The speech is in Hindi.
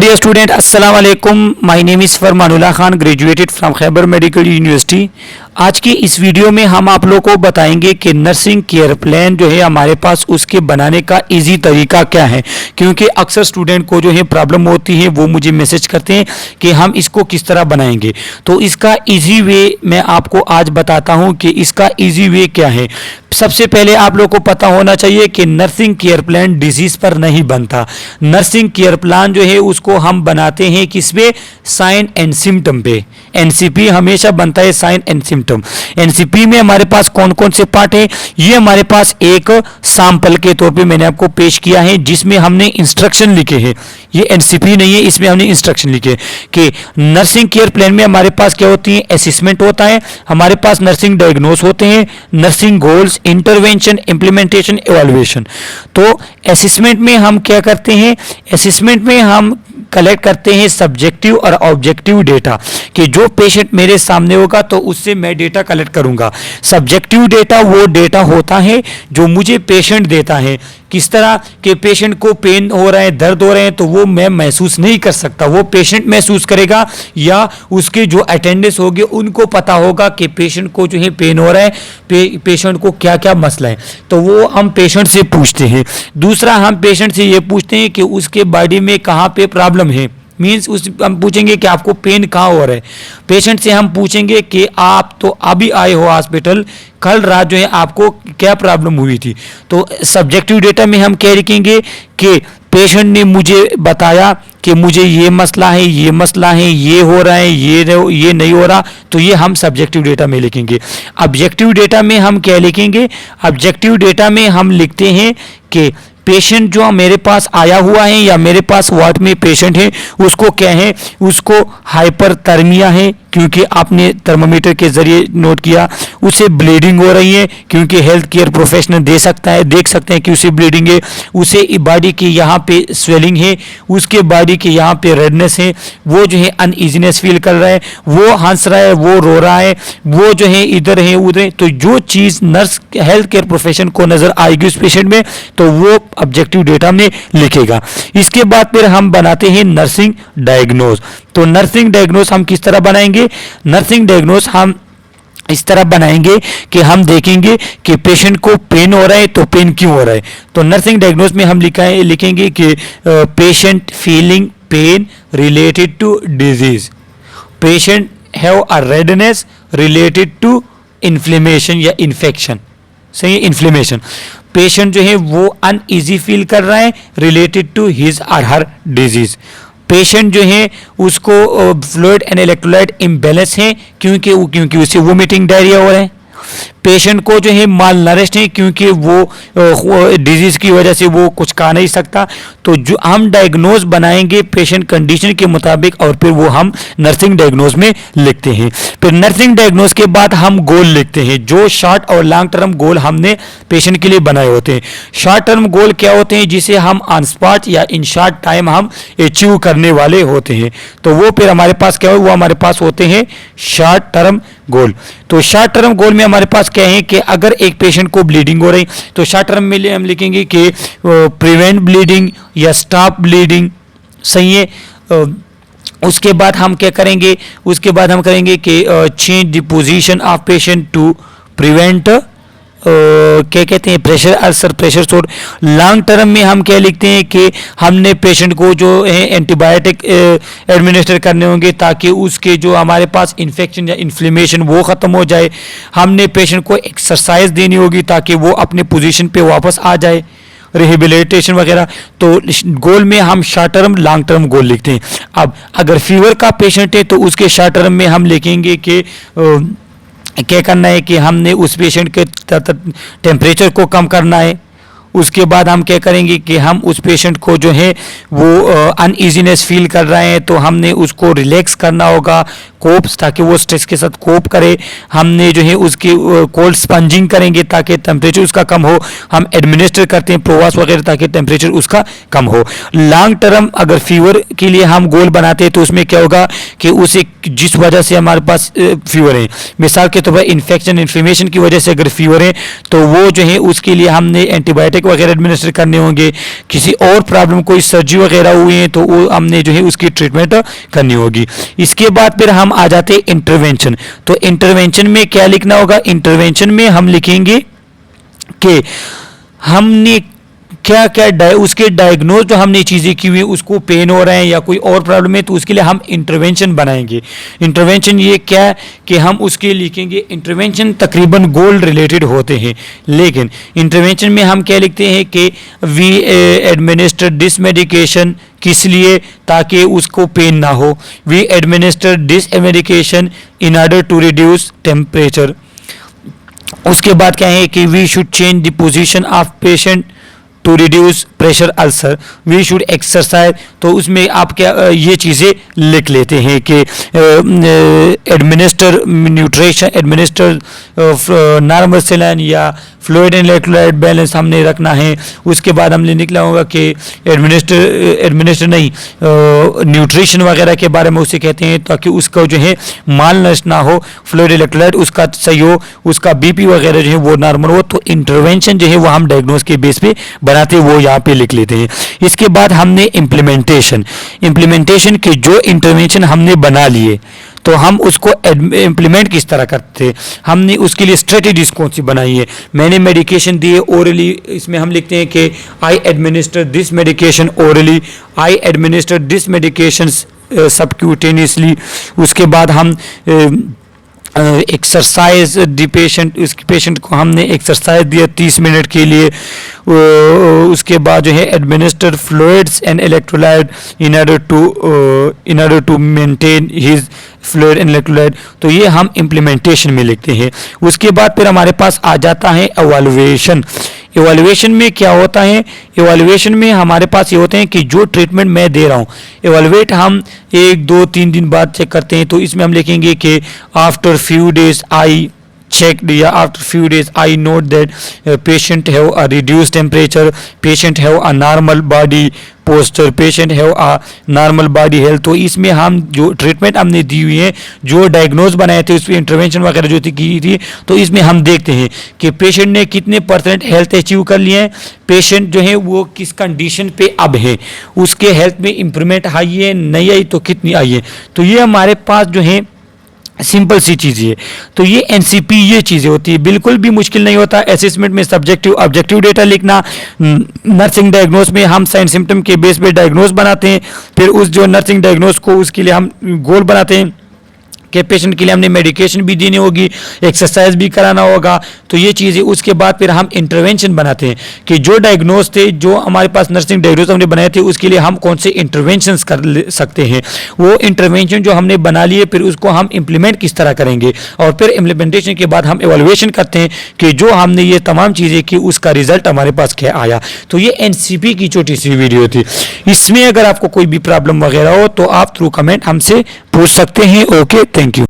dear student, Assalamu alaikum. My name is Farmanullah Khan, graduated from Khyber Medical University. आज की इस वीडियो में हम आप लोगों को बताएंगे कि नर्सिंग केयर प्लान जो है हमारे पास उसके बनाने का इजी तरीका क्या है, क्योंकि अक्सर स्टूडेंट को जो है प्रॉब्लम होती है, वो मुझे मैसेज करते हैं कि हम इसको किस तरह बनाएंगे। तो इसका इजी वे मैं आपको आज बताता हूं कि इसका इजी वे क्या है। सबसे पहले आप लोगों को पता होना चाहिए कि नर्सिंग केयर प्लान डिजीज पर नहीं बनता। नर्सिंग केयर प्लान जो है उसको हम बनाते हैं किस पे? साइन एंड सिम्टम पे। एनसीपी हमेशा बनता है साइन एंड सिम्टम। एनसीपी में हमारे पास कौन कौन से पार्ट है, ये हमारे पास एक सैंपल के तौर पे मैंने आपको पेश किया है जिसमें हमने इंस्ट्रक्शन लिखे हैं। ये एनसीपी नहीं है, इसमें हमने इंस्ट्रक्शन लिखे कि नर्सिंग केयर प्लान में हमारे पास क्या होती है, असेसमेंट होता है, हमारे पास नर्सिंग डायग्नोस होते हैं, nursing goals, intervention, implementation, evaluation. तो असेसमेंट में हम क्या करते हैं, असेसमेंट में हम कलेक्ट करते हैं सब्जेक्टिव और ऑब्जेक्टिव डेटा कि जो पेशेंट मेरे सामने होगा तो उससे मैं डेटा कलेक्ट करूंगा। सब्जेक्टिव डेटा वो डेटा होता है जो मुझे पेशेंट देता है। किस तरह के पेशेंट को पेन हो रहा है, दर्द हो रहे हैं, तो वो मैं महसूस नहीं कर सकता, वो पेशेंट महसूस करेगा या उसके जो अटेंडेंस होंगे उनको पता होगा कि पेशेंट को जो है पेन हो रहा है, पेशेंट को क्या क्या मसला है, तो वो हम पेशेंट से पूछते हैं। दूसरा हम पेशेंट से ये पूछते हैं कि उसके बॉडी में कहाँ पे प्रॉब्लम है, मीन्स उस हम पूछेंगे कि आपको पेन कहाँ हो रहा है। पेशेंट से हम पूछेंगे कि आप तो अभी आए हो हॉस्पिटल, कल रात जो है आपको क्या प्रॉब्लम हुई थी। तो सब्जेक्टिव डेटा में हम क्या लिखेंगे कि पेशेंट ने मुझे बताया कि मुझे ये मसला है, ये मसला है, ये हो रहा है, ये नहीं हो रहा, तो ये हम सब्जेक्टिव डेटा में लिखेंगे। ऑब्जेक्टिव डेटा में हम क्या लिखेंगे, ऑब्जेक्टिव डेटा में हम लिखते हैं कि पेशेंट जो मेरे पास आया हुआ है या मेरे पास वार्ड में पेशेंट है उसको क्या है, उसको हाइपरथर्मिया है क्योंकि आपने थर्मामीटर के जरिए नोट किया, उसे ब्लीडिंग हो रही है क्योंकि हेल्थ केयर प्रोफेशनल देख सकते हैं कि उसे ब्लीडिंग है, उसे बॉडी के यहाँ पे स्वेलिंग है, उसके बॉडी के यहाँ पे रेडनेस है, वो जो है अनइजीनेस फील कर रहा है, वो हंस रहा है, वो रो रहा है, वो जो है इधर है उधर है। तो जो चीज़ नर्स हेल्थ केयर प्रोफेशन को नज़र आएगी उस पेशेंट में तो वो ऑब्जेक्टिव डेटा में लिखेगा। इसके बाद फिर हम बनाते हैं नर्सिंग डायग्नोज। तो नर्सिंग डायग्नोज हम किस तरह बनाएंगे, नर्सिंग डायग्नोज हम इस तरह बनाएंगे कि हम देखेंगे कि पेशेंट को पेन हो रहा है तो पेन क्यों हो रहा है। तो नर्सिंग डायग्नोज में हम लिखेंगे कि patient feeling pain related to disease, patient have a redness related to inflammation या इन्फेक्शन, सही है, इन्फ्लेमेशन। पेशेंट जो है वो अनईजी फील कर रहा है रिलेटेड टू हिज और हर डिजीज। पेशेंट जो है उसको फ्लूइड एंड इलेक्ट्रोलाइट इम्बैलेंस है क्योंकि उसे वोमिटिंग डायरिया हो रहा है। पेशेंट को जो है माल नरिश्ड है क्योंकि वो डिजीज़ की वजह से वो कुछ खा नहीं सकता। तो जो हम डायग्नोज बनाएंगे पेशेंट कंडीशन के मुताबिक और फिर वो हम नर्सिंग डायग्नोज में लिखते हैं। फिर नर्सिंग डायग्नोज के बाद हम गोल लिखते हैं, जो शॉर्ट और लॉन्ग टर्म गोल हमने पेशेंट के लिए बनाए होते हैं। शॉर्ट टर्म गोल क्या होते हैं, जिसे हम ऑन स्पॉट या इन शॉर्ट टाइम हम अचीव करने वाले होते हैं। तो वो फिर हमारे पास क्या हो, वो हमारे पास होते हैं शॉर्ट टर्म गोल। तो शॉर्ट टर्म गोल में हमारे पास क्या है कि अगर एक पेशेंट को ब्लीडिंग हो रही तो शॉर्ट टर्म में हम लिखेंगे कि प्रिवेंट ब्लीडिंग या स्टॉप ब्लीडिंग, सही है। उसके बाद हम क्या करेंगे, उसके बाद हम करेंगे कि change the position of patient to prevent क्या कहते हैं, pressure ulcer, pressure sore. Long term में हम क्या लिखते हैं कि हमने पेशेंट को जो है एंटीबायोटिक एडमिनिस्टर करने होंगे ताकि उसके जो हमारे पास इन्फेक्शन या इन्फ्लेमेशन वो ख़त्म हो जाए। हमने पेशेंट को एक्सरसाइज देनी होगी ताकि वो अपने पोजीशन पे वापस आ जाए, रिहेबिलिटेशन वगैरह। तो गोल में हम short term long term goal लिखते हैं। अब अगर फीवर का पेशेंट है तो उसके शॉर्ट टर्म में हम लिखेंगे कि क्या करना है कि हमने उस पेशेंट के टेम्परेचर को कम करना है। उसके बाद हम क्या करेंगे कि हम उस पेशेंट को जो है वो अनईजीनेस फील कर रहे हैं तो हमने उसको रिलैक्स करना होगा, कोप्स, ताकि वो स्ट्रेस के साथ कोप करे। हमने जो है उसकी कोल्ड स्पंजिंग करेंगे ताकि टेम्परेचर उसका कम हो। हम एडमिनिस्टर करते हैं प्रोवास वगैरह ताकि टेम्परेचर उसका कम हो। लॉन्ग टर्म अगर फीवर के लिए हम गोल बनाते हैं तो उसमें क्या होगा कि उसे जिस वजह से हमारे पास फीवर है, मिसाल के तौर पर इन्फेक्शन इन्फ्लेमेशन की वजह से अगर फीवर है तो वो जो है उसके लिए हमने एंटीबायोटिक एंटीबायोटिक वगैरह एडमिनिस्टर करने होंगे, किसी और प्रॉब्लम कोई सर्जरी वगैरह हुई है तो वो हमने जो है उसकी ट्रीटमेंट करनी होगी। इसके बाद फिर हम आ जाते हैं इंटरवेंशन। तो इंटरवेंशन में क्या लिखना होगा? इंटरवेंशन में हम लिखेंगे कि हमने क्या क्या उसके डायग्नोज जो हमने चीज़ें की हुई उसको पेन हो रहे हैं या कोई और प्रॉब्लम है तो उसके लिए हम इंटरवेंशन बनाएंगे। इंटरवेंशन ये क्या है कि हम उसके लिखेंगे, इंटरवेंशन तकरीबन गोल रिलेटेड होते हैं, लेकिन इंटरवेंशन में हम क्या लिखते हैं कि वी एडमिनिस्टर दिस मेडिकेशन, किस लिए? ताकि उसको पेन ना हो। We administer this medication in order to reduce temperature. उसके बाद क्या है कि we should change the position of patient to reduce pressure ulcer, we should exercise. तो उसमें आप क्या ये चीज़ें लिख लेते हैं कि administer nutrition, administer normal saline या फ्लूइड एंड इलेक्ट्रोलाइट बैलेंस हमने रखना है। उसके बाद हमने निकला होगा कि एडमिनिस्टर नहीं, न्यूट्रिशन वगैरह के बारे में उसे कहते हैं ताकि उसका जो है माल नष्ट ना हो, फ्लूइड इलेक्ट्रोलाइट उसका सही हो, उसका बीपी वगैरह जो है वो नॉर्मल हो। तो इंटरवेंशन जो है वो हम डायग्नोस के बेस पे बनाते वो यहाँ पे लिख लेते हैं। इसके बाद हमने इम्प्लीमेंटेशन के जो इंटरवेंशन हमने बना लिए तो हम उसको इम्प्लीमेंट किस तरह करते हैं, हमने उसके लिए स्ट्रेटेजीज कौन सी बनाई है। मैंने मेडिकेशन दी है ओरली, इसमें हम लिखते हैं कि I administer this medication orally, I administer this medication subcutaneously. उसके बाद हम एक्सरसाइज दी पेशेंट, उस पेशेंट को हमने एक्सरसाइज दिया 30 मिनट के लिए। उसके बाद जो है administer fluids and electrolyte in order to maintain his fluid and electrolyte. तो ये हम इम्प्लीमेंटेशन में लिखते हैं। उसके बाद फिर हमारे पास आ जाता है एवैल्यूएशन। एवैल्यूएशन में क्या होता है? एवैल्यूएशन में हमारे पास ये होते हैं कि जो ट्रीटमेंट मैं दे रहा हूँ, एवैल्यूएट हम 1, 2, 3 दिन बाद चेक करते हैं। तो इसमें हम लिखेंगे कि after few days I checked, yeah, after few days I note that patient have a reduced temperature, patient have a normal body posture, patient have a normal body health। तो इसमें हम जो ट्रीटमेंट हमने दी हुई है, जो डायग्नोज बनाए थे, उस पर इंटरवेंशन वगैरह जो की थी, तो इसमें हम देखते हैं कि पेशेंट ने कितने % हेल्थ अचीव कर लिए हैं, पेशेंट जो है वो किस कंडीशन पे अब है, उसके हेल्थ में इंप्रूवमेंट आई है नहीं आई तो कितनी आई है। तो ये हमारे पास जो है सिंपल सी चीज़ है। तो ये एनसीपी ये चीज़ें होती है, बिल्कुल भी मुश्किल नहीं होता। असेसमेंट में सब्जेक्टिव ऑब्जेक्टिव डेटा लिखना, नर्सिंग डायग्नोस में हम साइन सिम्टम के बेस पे डायग्नोस बनाते हैं, फिर उस जो नर्सिंग डायग्नोस को उसके लिए हम गोल बनाते हैं कि पेशेंट के लिए हमने मेडिकेशन भी देनी होगी, एक्सरसाइज भी कराना होगा। तो ये चीज़ें उसके बाद फिर हम इंटरवेंशन बनाते हैं कि जो डायग्नोस थे, जो हमारे पास नर्सिंग डायग्नोस हमने बनाए थे, उसके लिए हम कौन से इंटरवेंशंस कर सकते हैं। वो इंटरवेंशन जो हमने बना लिए फिर उसको हम इम्प्लीमेंट किस तरह करेंगे, और फिर इम्प्लीमेंटेशन के बाद हम एवैल्यूएशन करते हैं कि जो हमने ये तमाम चीज़ें की उसका रिजल्ट हमारे पास क्या आया। तो ये एनसीपी की छोटी सी वीडियो थी। इसमें अगर आपको कोई भी प्रॉब्लम वगैरह हो तो आप थ्रू कमेंट हमसे पूछ सकते हैं। Okay, thank you.